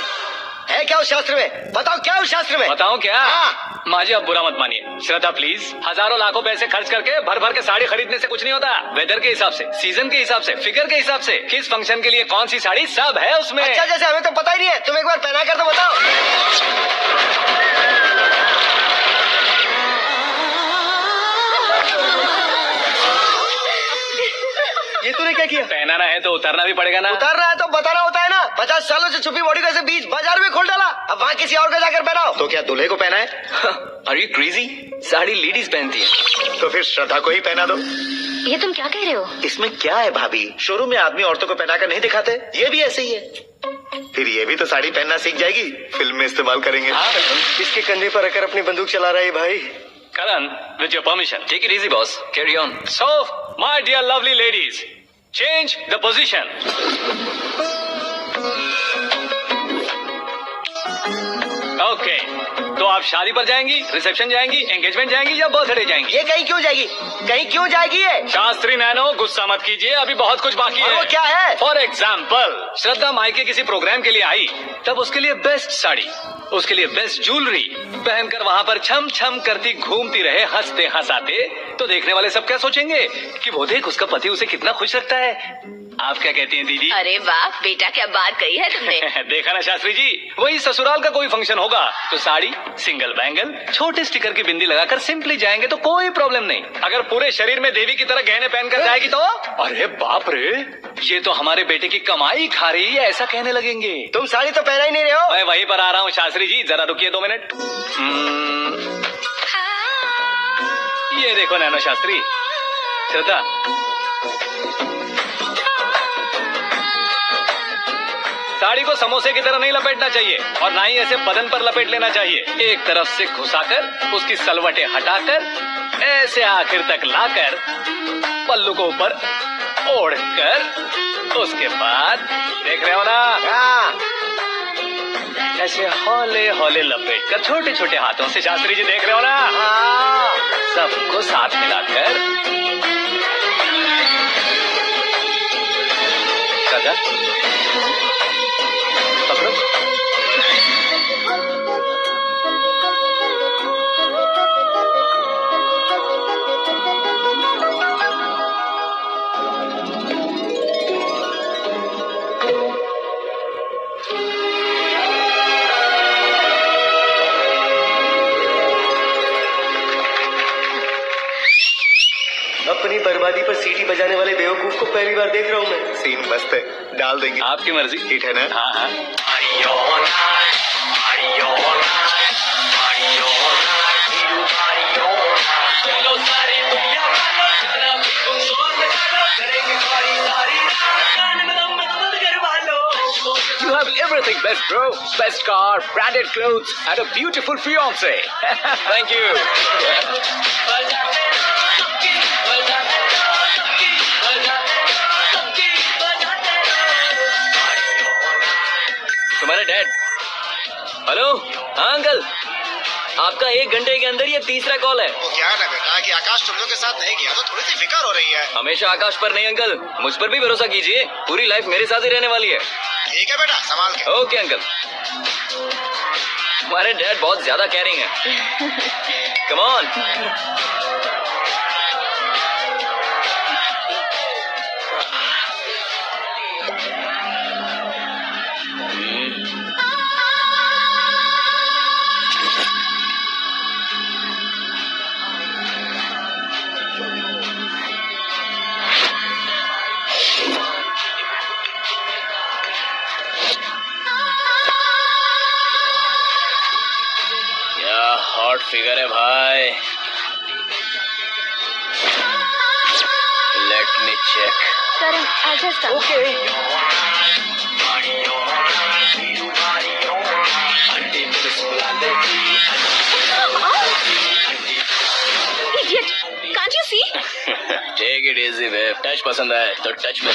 H: है क्या उस शास्त्र में? बताओ क्या उस शास्त्र में?
A: बताऊं क्या?
H: हाँ।
A: माजी अब बुरा मत मानिए। श्रद्धा प्लीज, हजारों लाखों पैसे खर्च करके भर भर के साड़ी खरीदने से कुछ नहीं होता। वेदर के हिसाब से, सीजन के हिसाब से, फिगर के हिसाब से, किस फंक्शन के लिए कौन सी साड़ी, सब है उसमें।
H: अच्छा जैसे हमें तो पता ही नहीं है, तुम एक बार पहना कर तो बताओ। ये तूने क्या क्या किया?
A: पहनाना है तो उतारना भी पड़ेगा ना।
H: उतारना है तो बताना होता है ना। 50 सालों से छुपी बॉडी को ऐसे बीच बाजार में खोल डाला, अब वहाँ किसी और को जाकर पहनाओ।
E: तो क्या दूल्हे को पहना है?
G: Are you crazy? Sari ladies पहनती है।
E: तो फिर श्रद्धा को ही पहना दो।
C: ये तुम क्या कह रहे हो?
E: इसमें क्या है भाभी, शोरूम में आदमी औरतों को पहनाकर नहीं दिखाते, ये भी ऐसे ही है। फिर ये भी तो साड़ी पहनना सीख जाएगी, फिल्म में इस्तेमाल करेंगे।
A: हाँ बिल्कुल।
H: इसके कंधे पर रखकर अपनी बंदूक चला रहा है भाई।
A: Karan, with your permission.
G: Take it easy boss, carry on.
A: So, my dear lovely ladies, change the position. Okay. तो आप शादी पर जाएंगी, रिसेप्शन जाएंगी, एंगेजमेंट जाएंगी या बर्थडे जाएंगी?
H: ये कहीं क्यों जाएगी? कहीं क्यों जाएगी ये?
A: शास्त्री नैनो, गुस्सा मत कीजिए, अभी बहुत कुछ बाकी
H: और
A: है।
H: वो क्या है?
A: फॉर एग्जाम्पल, श्रद्धा मायके किसी प्रोग्राम के लिए आई, तब उसके लिए बेस्ट साड़ी, उसके लिए बेस्ट ज्वेलरी पहनकर वहाँ पर छम छम करती घूमती रहे हंसते हंसाते, तो देखने वाले सब क्या सोचेंगे कि वो देख उसका पति उसे कितना खुश रखता है। आप क्या कहती हैं दीदी?
C: अरे वाह बेटा, क्या बात कही है तुमने।
A: देखा ना शास्त्री जी, वही ससुराल का कोई फंक्शन होगा तो साड़ी, सिंगल बैंगल, छोटे स्टिकर की बिंदी लगाकर सिंपली जाएंगे तो कोई प्रॉब्लम नहीं। अगर पूरे शरीर में देवी की तरह गहने पहनकर जाएगी तो अरे बाप रे, ये तो हमारे बेटे की कमाई खा रही है, ऐसा कहने लगेंगे।
H: तुम साड़ी तो पहना ही नहीं रहे हो।
A: मैं वहीं पर आ रहा हूँ शास्त्री जी, जरा रुकिए 2 मिनट। ये देखो नैनो शास्त्री, श्रद्धा साड़ी को समोसे की तरह नहीं लपेटना चाहिए और ना ही ऐसे बदन पर लपेट लेना चाहिए। एक तरफ से घुसाकर उसकी सलवटें हटाकर ऐसे आखिर तक लाकर पल्लू को ऊपर ओढ़कर उसके बाद देख रहे हो ना, ऐसे हौले हौले लपेट कर छोटे छोटे हाथों से, शास्त्री जी देख रहे हो ना, सबको साथ मिलाकर राजा पकड़ो।
H: अपनी बर्बादी पर सीटी बजाने वाले बेवकूफ को पहली बार देख रहा हूँ मैं।
E: सीन मस्त है, डाल देंगे।
A: आपकी मर्जी।
E: हिट है ना?
A: हाँ हाँ। You have everything best, bro. Best car, branded clothes, and a beautiful fiance. Thank you. तुम्हारे डैड। हेलो, हाँ अंकल, आपका 1 घंटे के अंदर ये तीसरा कॉल है।
E: वो क्या है बेटा कि आकाश तुम लोग के साथ नहीं गया तो थोड़ी सी फिक्र हो रही है।
G: हमेशा आकाश पर नहीं अंकल, मुझ पर भी भरोसा कीजिए, पूरी लाइफ मेरे साथ ही रहने वाली है।
E: ठीक है बेटा, संभाल के।
G: Okay uncle. तुम्हारे डैड बहुत ज्यादा केयरिंग है। Come on. हॉट फिगर है भाई। Let me check.
C: Karan, I'll just come.
G: Okay.
C: Idiot! Can't you see?
G: Take it easy babe, touch पसंद आए तो टच में।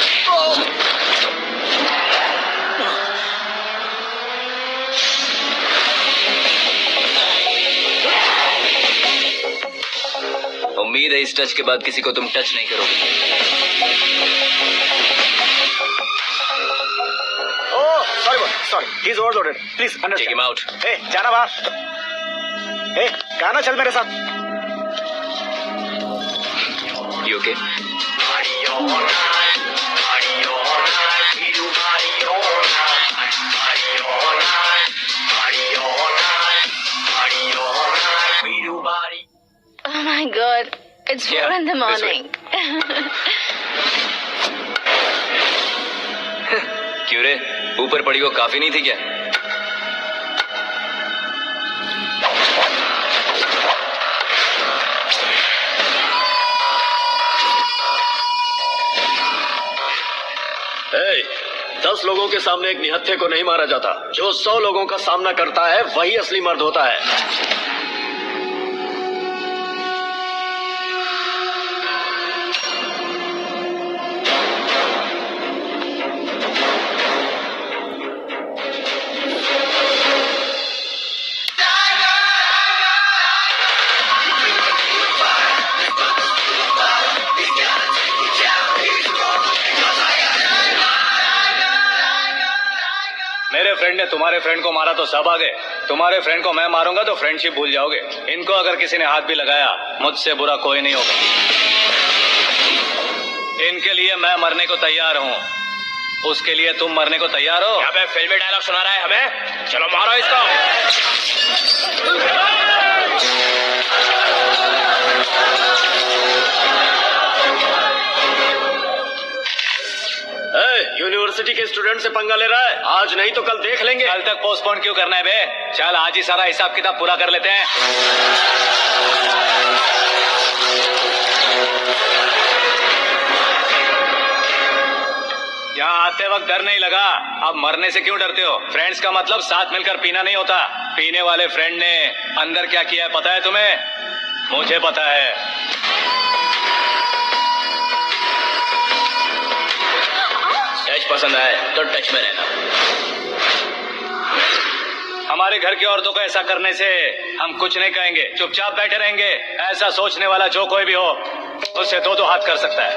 G: उम्मीद है इस टच के बाद किसी को तुम टच नहीं करोगे।
E: Oh sorry, he is overloaded, please
G: take
E: understand.
G: Him out.
E: ए जाना बाहर। ए गाना चल मेरे साथ।
G: You okay?
C: Oh my God! It's 4 in the
G: this way.
C: morning.
A: क्यों रे, ऊपर पड़ी वो काफी नहीं थी क्या?
G: ए, 10 लोगों के सामने एक निहत्थे को नहीं मारा जाता। जो 100 लोगों का सामना करता है वही असली मर्द होता है।
A: मेरे फ्रेंड ने तुम्हारे फ्रेंड को मारा तो सब आ गए, तुम्हारे फ्रेंड को मैं मारूंगा तो फ्रेंडशिप भूल जाओगे। इनको अगर किसी ने हाथ भी लगाया, मुझसे बुरा कोई नहीं होगा। इनके लिए मैं मरने को तैयार हूँ, उसके लिए तुम मरने को तैयार हो?
B: अबे फिल्मी डायलॉग सुना रहा है हमें? चलो मारो इसको।
G: यूनिवर्सिटी के स्टूडेंट से पंगा ले रहा है। आज नहीं तो कल देख लेंगे।
A: कल तक पोस्टपोन क्यों करना है बे? चल आज ही सारा हिसाब किताब पूरा कर लेते हैं। यहाँ आते वक्त डर नहीं लगा, अब मरने से क्यों डरते हो? फ्रेंड्स का मतलब साथ मिलकर पीना नहीं होता। पीने वाले फ्रेंड ने अंदर क्या किया है पता है तुम्हें? मुझे पता है।
D: पसंद आए तो टच में रहना।
A: हमारे घर की औरतों को ऐसा करने से हम कुछ नहीं कहेंगे, चुपचाप बैठे रहेंगे। ऐसा सोचने वाला जो कोई भी हो, उससे दो हाथ कर सकता है।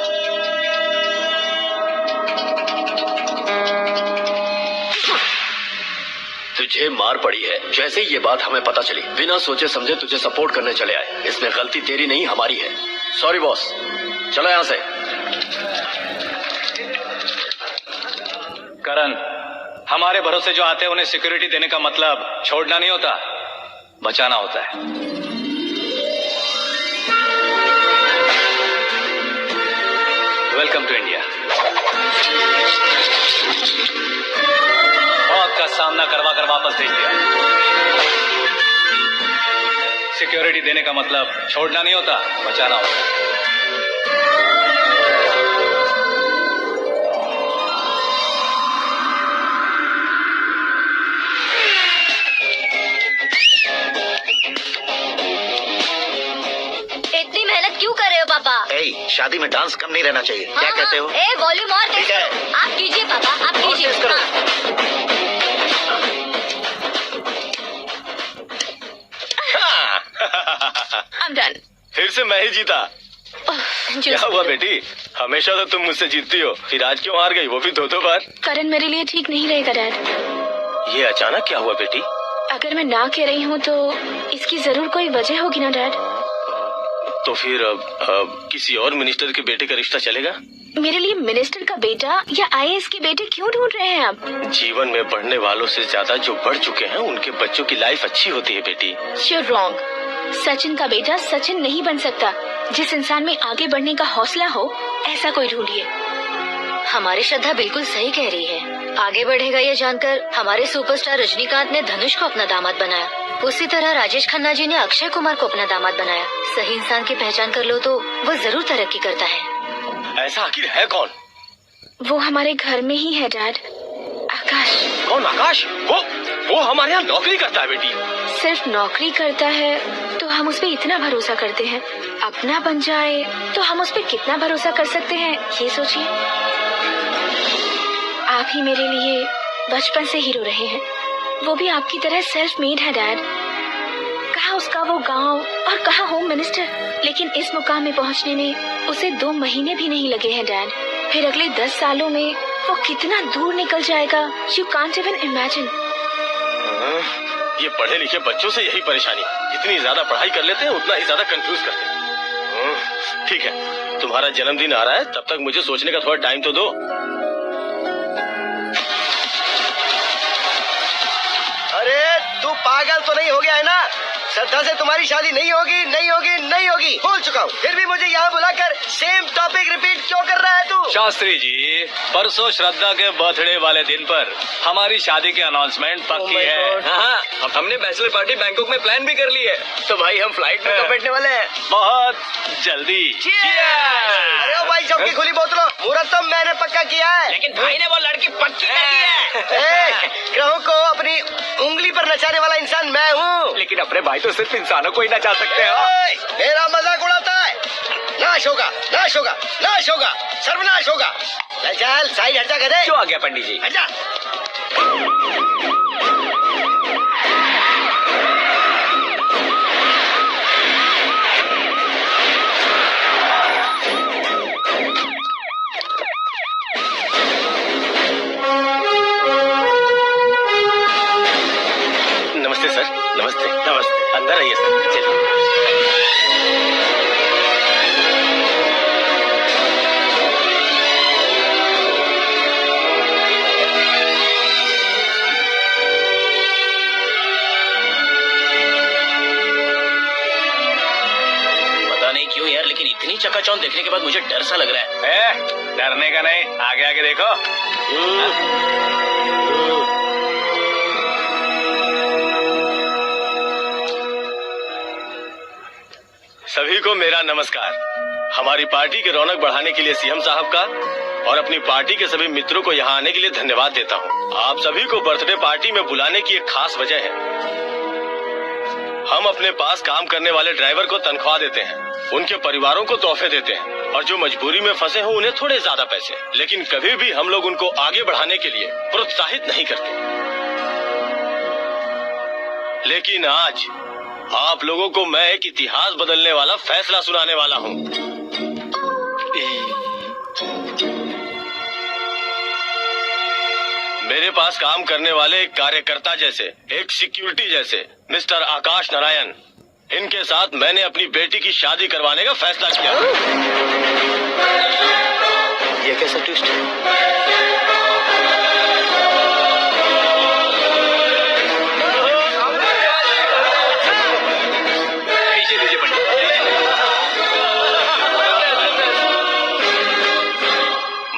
G: तुझे मार पड़ी है। जैसे ही ये बात हमें पता चली, बिना सोचे समझे तुझे सपोर्ट करने चले आए। इसमें गलती तेरी नहीं हमारी है। सॉरी बॉस, चलो यहाँ से।
A: करण, हमारे भरोसे जो आते हैं उन्हें सिक्योरिटी देने का मतलब छोड़ना नहीं होता, बचाना होता है। Welcome to India. मौत का सामना करवा कर वापस भेज दिया। सिक्योरिटी देने का मतलब छोड़ना नहीं होता, बचाना होता है।
E: शादी में डांस कम नहीं रहना चाहिए। क्या कहते हो?
F: ए वॉल्यूम और तेज
E: है।
F: करो। आप कीजिए पापा, आप कीजिए।
C: I'm done.
D: फिर से मैं ही जीता। क्या हुआ बेटी? हमेशा तो तुम मुझसे जीतती हो, फिर आज क्यों हार गई, वो भी दो बार?
C: करण मेरे लिए ठीक नहीं रहेगा डैड।
D: ये अचानक क्या हुआ बेटी?
C: अगर मैं ना कह रही हूँ तो इसकी जरूर कोई वजह होगी ना डैड।
D: तो फिर किसी और मिनिस्टर के बेटे का रिश्ता चलेगा?
C: मेरे लिए मिनिस्टर का बेटा या आईएएस के बेटे क्यों ढूंढ रहे हैं आप?
D: जीवन में बढ़ने वालों से ज्यादा जो बढ़ चुके हैं उनके बच्चों की लाइफ अच्छी होती है बेटी।
C: You're wrong. सचिन का बेटा सचिन नहीं बन सकता। जिस इंसान में आगे बढ़ने का हौसला हो, ऐसा कोई ढूंढिए।
F: हमारी श्रद्धा बिल्कुल सही कह रही है। आगे बढ़ेगा ये जानकर हमारे सुपरस्टार रजनीकांत ने धनुष को अपना दामाद बनाया। उसी तरह राजेश खन्ना जी ने अक्षय कुमार को अपना दामाद बनाया। सही इंसान की पहचान कर लो तो वो जरूर तरक्की करता है।
D: ऐसा आखिर है कौन?
C: वो हमारे घर में ही है डैड, आकाश।
D: कौन आकाश? वो हमारे यहाँ नौकरी करता है बेटी।
C: सिर्फ नौकरी करता है तो हम उस पे इतना भरोसा करते हैं, अपना बन जाए तो हम उस पे कितना भरोसा कर सकते हैं, ये सोचिए। आप ही मेरे लिए बचपन से हीरो रहे हैं, वो भी आपकी तरह सेल्फ मेड है डैड। कहाँ उसका वो गांव और कहाँ होम मिनिस्टर, लेकिन इस मुकाम में पहुँचने में उसे 2 महीने भी नहीं लगे हैं डैड। फिर अगले 10 सालों में वो कितना दूर निकल जाएगा, यू कांट इवन इमेजिन।
D: ये पढ़े लिखे बच्चों से यही परेशानी, जितनी ज्यादा पढ़ाई कर लेते हैं उतना ही ज्यादा कंफ्यूज करते हैं। ठीक है, तुम्हारा जन्मदिन आ रहा है, तब तक मुझे सोचने का थोड़ा टाइम तो दो।
H: अरे तू पागल तो नहीं हो गया है ना? श्रद्धा से तुम्हारी शादी नहीं होगी, नहीं होगी, नहीं होगी। बोल चुका हूँ, फिर भी मुझे यहाँ बुलाकर सेम टॉपिक रिपीट क्यों कर रहा है तू?
A: शास्त्री जी, परसों श्रद्धा के बर्थडे वाले दिन पर हमारी शादी की अनाउंसमेंट पक्की
H: my
A: है।
H: God.
A: हाँ, हमने बैचलर पार्टी बैंकॉक में प्लान भी कर ली है। तो भाई हम फ्लाइट में कब बैठने वाले हैं? बहुत जल्दी।
H: अरे ओ भाई साहब की खुली बोतलों, मुहूर्त तो मैंने पक्का किया है।
A: लेकिन भाई ने वो लड़की पक्की कर दी है।
H: ग्रहों को अपनी उंगली पर नचाने वाला इंसान मैं हूँ।
A: लेकिन अपने भाई तो सिर्फ इंसानों को ही नचा सकते हो।
H: मेरा मजाक उड़ाता है। नाश होगा, नाश होगा, नाश होगा, सर्वनाश होगा। चल साइड हट जा गधे।
A: जो आ गया पंडित जी।
H: हट जा।
D: नमस्ते सर। नमस्ते नमस्ते। अंदर आइए सर। चलिए।
G: पता नहीं क्यों यार, लेकिन इतनी चकाचौंध देखने के बाद मुझे डर सा लग रहा है।
A: डरने का नहीं, आगे आगे देखो।
D: सभी को मेरा नमस्कार। हमारी पार्टी की रौनक बढ़ाने के लिए सीएम साहब का और अपनी पार्टी के सभी मित्रों को यहाँ आने के लिए धन्यवाद देता हूँ। आप सभी को बर्थडे पार्टी में बुलाने की एक खास वजह है। हम अपने पास काम करने वाले ड्राइवर को तनख्वाह देते हैं, उनके परिवारों को तोहफे देते हैं और जो मजबूरी में फंसे हो उन्हें थोड़े ज्यादा पैसे। लेकिन कभी भी हम लोग उनको आगे बढ़ाने के लिए प्रोत्साहित नहीं करते। लेकिन आज आप लोगों को मैं एक इतिहास बदलने वाला फैसला सुनाने वाला हूँ। मेरे पास काम करने वाले एक कार्यकर्ता जैसे, एक सिक्योरिटी जैसे मिस्टर आकाश नारायण, इनके साथ मैंने अपनी बेटी की शादी करवाने का फैसला किया।
E: ये कैसा ट्विस्ट है?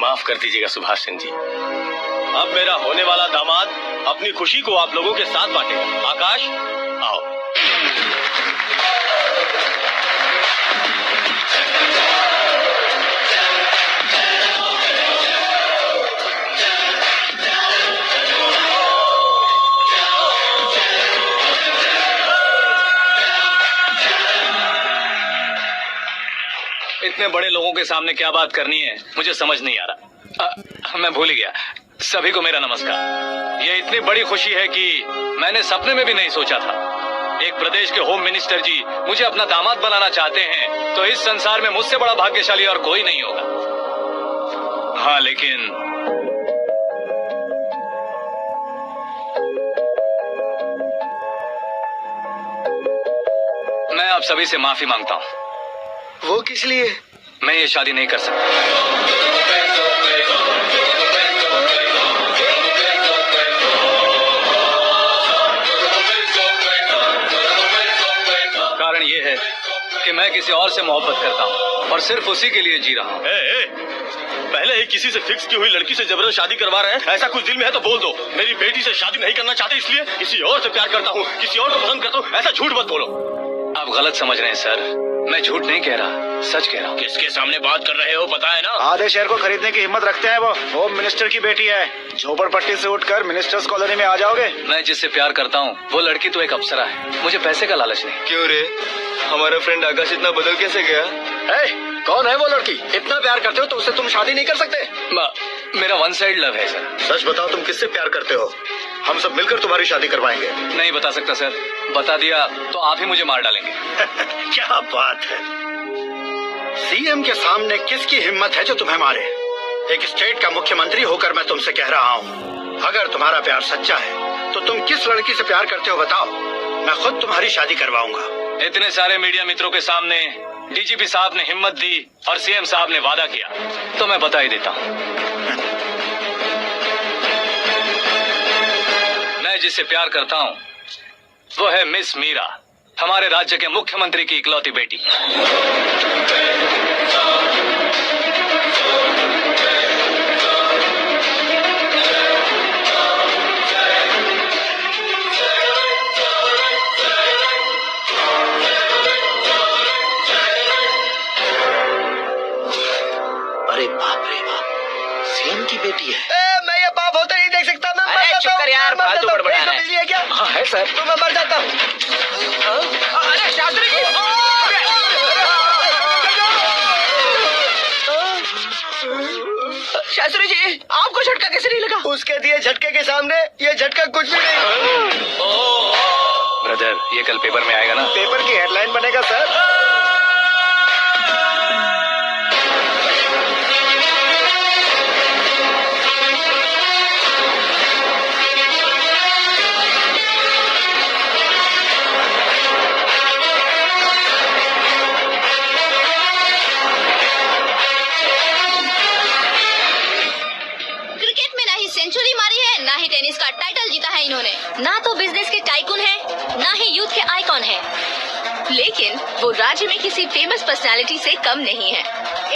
D: माफ कर दीजिएगा सुभाष सिंह जी। अब मेरा होने वाला दामाद अपनी खुशी को आप लोगों के साथ बांटेगा। आकाश, आओ।
A: इतने बड़े लोगों के सामने क्या बात करनी है मुझे समझ नहीं आ रहा। मैं भूल ही गया। सभी को मेरा नमस्कार। ये इतनी बड़ी खुशी है कि मैंने सपने में भी नहीं सोचा था। एक प्रदेश के होम मिनिस्टर जी मुझे अपना दामाद बनाना चाहते हैं तो इस संसार में मुझसे बड़ा भाग्यशाली और कोई नहीं होगा। हाँ, लेकिन मैं आप सभी से माफी मांगता हूँ।
E: वो किस लिए?
A: मैं ये शादी नहीं कर सकता। कारण ये है कि मैं किसी और से मोहब्बत करता हूँ और सिर्फ उसी के लिए जी रहा हूँ।
D: पहले ही किसी से फिक्स की हुई लड़की से जबरदस्त शादी करवा रहे हैं। ऐसा कुछ दिल में है तो बोल दो। मेरी बेटी से शादी नहीं करना चाहते इसलिए किसी और से प्यार करता हूँ, किसी और को पसंद करता हूँ, ऐसा झूठ मत बोलो।
A: आप गलत समझ रहे हैं सर। मैं झूठ नहीं कह रहा, सच कह रहा हूँ।
G: किसके सामने बात कर रहे हो पता है ना?
I: आधे शहर को खरीदने की हिम्मत रखते हैं वो। होम मिनिस्टर की बेटी है। झोपड़पट्टी से उठकर मिनिस्टर्स कॉलोनी में आ जाओगे।
A: मैं जिससे प्यार करता हूँ वो लड़की तो एक अप्सरा है। मुझे पैसे का लालच नहीं।
E: क्यों रे? हमारा फ्रेंड आकाश इतना बदल कैसे गया?
G: कौन है वो लड़की? इतना प्यार करते हो तो उससे तुम शादी नहीं कर सकते?
A: मेरा वन साइड लव है सर।
E: सच बताओ, तुम किससे प्यार करते हो? हम सब मिलकर तुम्हारी शादी करवाएंगे।
A: नहीं बता सकता सर। बता दिया तो आप ही मुझे मार डालेंगे।
I: क्या बात है। सीएम के सामने किसकी हिम्मत है जो तुम्हें मारे? एक स्टेट का मुख्यमंत्री होकर मैं तुमसे कह रहा हूँ, अगर तुम्हारा प्यार सच्चा है तो तुम किस लड़की से प्यार करते हो बताओ। मैं खुद तुम्हारी शादी करवाऊंगा।
A: इतने सारे मीडिया मित्रों के सामने डीजीपी साहब ने हिम्मत दी और सीएम साहब ने वादा किया तो मैं बता ही देता हूँ। मैं जिससे प्यार करता हूँ वो है मिस मीरा, हमारे राज्य के मुख्यमंत्री की इकलौती बेटी।
E: बेटी है।
H: मैं ये पाप होते नहीं देख सकता। मैं
B: अरे चुप कर यार, फालतू बड़बड़ाना है।
H: बिजली है क्या?
B: हाँ है सर।
H: तो मैं मर जाता हूँ।
B: अरे शास्त्री जी, शास्त्री जी, आपको झटका कैसे नहीं लगा?
H: उसके दिए झटके के सामने ये झटका कुछ भी नहीं।
A: ब्रदर, ये कल पेपर में आएगा ना?
H: पेपर की हेडलाइन बनेगा सर।
F: क्रिकेट में ना ही सेंचुरी मारी है, ना ही टेनिस का टाइटल जीता है इन्होंने। ना तो बिजनेस के टाइकून है, ना ही यूथ के आइकॉन है। लेकिन वो राज्य में किसी फेमस पर्सनालिटी से कम नहीं है।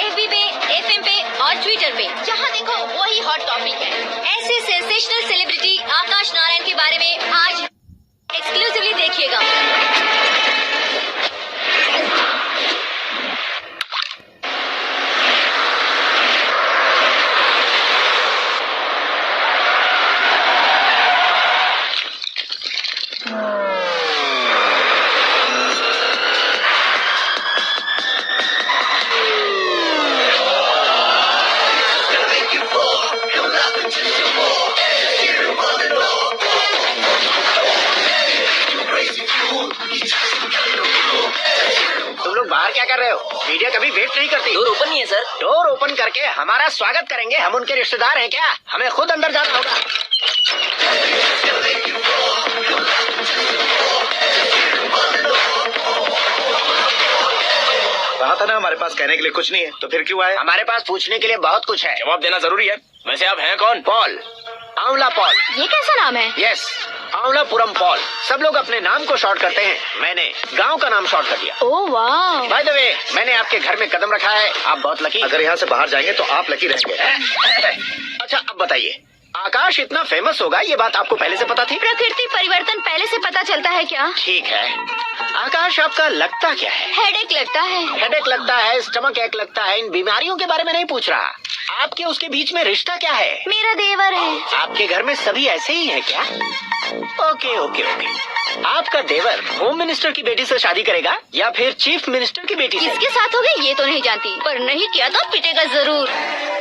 F: FB पे, FM पे और ट्विटर पे जहाँ देखो वही हॉट टॉपिक है। ऐसे सेंसेशनल सेलिब्रिटी आकाश नारायण के बारे में आज एक्सक्लूसिवली देखिएगा।
H: तुम लोग बाहर क्या कर रहे हो? मीडिया कभी वेट नहीं करती।
B: डोर ओपन नहीं है सर।
H: डोर ओपन करके हमारा स्वागत करेंगे। हम उनके रिश्तेदार हैं क्या? हमें खुद अंदर जाना होगा।
E: कहा था ना हमारे पास कहने के लिए कुछ नहीं है, तो फिर क्यों आए?
H: हमारे पास पूछने के लिए बहुत कुछ है।
B: जवाब देना जरूरी है।
D: वैसे आप हैं कौन?
H: पॉल, आंवला पॉल।
F: ये कैसा नाम है?
H: Yes, Aanwalapuram Paul. सब लोग अपने नाम को शॉर्ट करते हैं, मैंने गांव का नाम शॉर्ट कर दिया।
F: ओह वाह।
H: बाय द वे, मैंने आपके घर में कदम रखा है। आप बहुत लकी।
E: अगर यहाँ से बाहर जाएंगे तो आप लकी रहेंगे।
H: अच्छा अब बताइए, आकाश इतना फेमस होगा ये बात आपको पहले से पता थी?
F: प्रकृति परिवर्तन पहले से पता चलता है क्या?
H: ठीक है, आकाश आपका लगता क्या है?
F: हेडेक लगता है।
H: हेडेक लगता है, स्टमक एक लगता है। इन बीमारियों के बारे में नहीं पूछ रहा। आपके उसके बीच में रिश्ता क्या है?
F: मेरा देवर है।
H: आपके घर में सभी ऐसे ही हैं क्या? Okay okay okay. आपका देवर होम मिनिस्टर की बेटी से शादी करेगा या फिर चीफ मिनिस्टर की बेटी से?
F: किसके साथ होगा ये तो नहीं जानती, पर नहीं किया तो पिटेगा जरूर।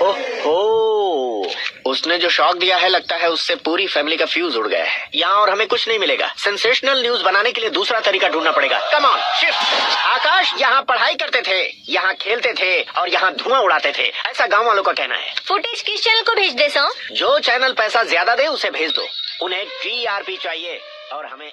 H: ओहो, उसने जो शॉक दिया है लगता है उससे पूरी फैमिली का फ्यूज उड़ गया है। यहाँ और हमें कुछ नहीं मिलेगा। सेंसेशनल न्यूज बनाने के लिए दूसरा तरीका ढूंढना पड़ेगा। Come on shift. आकाश यहाँ पढ़ाई करते थे, यहाँ खेलते थे और यहाँ धुआं उड़ाते थे, ऐसा गाँव वालों का कहना है।
F: फुटेज किस चैनल को भेज दे सो?
H: जो चैनल पैसा ज्यादा दे उसे भेज दो। उन्हें TRP चाहिए और हमें